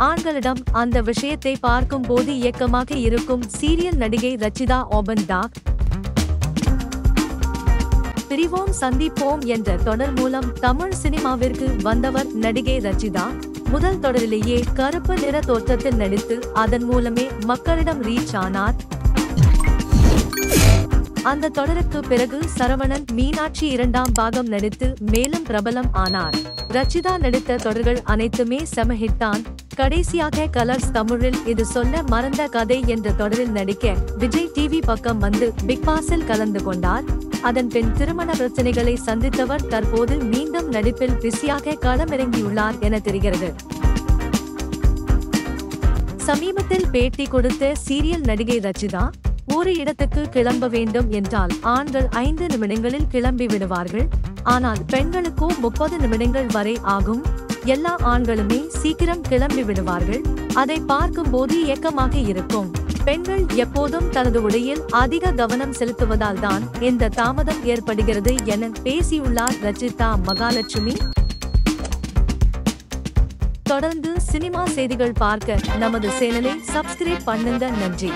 ஆண்களிடம் அந்த விஷயத்தை பார்க்கும் போது இயக்கமாக இருக்கும் சீரியல் நடிகை ரச்சிதா ஓபன் டாக் பிரிவோம் சந்திப்போம் என்ற தொடர் மூலம் தமிழ் சினிமாவிற்கு வந்தவர் நடிகை ரச்சிதா. முதல் தொடரிலேயே கருப்பு நிற தோற்றத்தில் நடித்து அதன் மூலமே மக்களிடம் ரீச் ஆனார். அந்த தொடருக்கு பிறகு சரவணன் மீனாட்சி இரண்டாம் பாகம் நடித்து மேலும் பிரபலம் ஆனார். ரச்சிதா நடித்த தொடர்கள் அனைத்துமே செம ஹிட்டான். கடைசியாக கலர்ஸ் தமிழில் இது சொல்ல மறந்த கதை என்ற தொடரில் நடிக்க விஜய் டிவி பக்கம் வந்து பிக் பாஸில் கலந்து கொண்டார். அதன் பின் திருமண பிரச்சனைகளை சந்தித்தவர் தற்போது மீண்டும் நடிப்பில் பிஸியாக களமிறங்கியுள்ளார் என தெரிகிறது. சமீபத்தில் பேட்டி கொடுத்த சீரியல் நடிகை ரச்சிதா, ஒரு இடத்துக்கு கிளம்ப வேண்டும் என்றால் ஆண்கள் 5 நிமிடங்களில் கிளம்பி விடுவார்கள். ஆனால் பெண்களுக்கோ 30 நிமிடங்கள் வரை ஆகும். எல்லா ஆண்களுமே சீக்கிரம் கிளம்பி விடுவார்கள். அதை பார்க்கும் போது ஏக்கமாக இருக்கும். பெண்கள் எப்போதும் தனது உடையில் அதிக கவனம் செலுத்துவதால் தான் இந்த தாமதம் ஏற்படுகிறது என பேசியுள்ளார் ரச்சிதா மகாலட்சுமி. தொடர்ந்து சினிமா செய்திகள் பார்க்க நமது சேனலை சப்ஸ்கிரைப் பண்ணுங்க. நன்றி.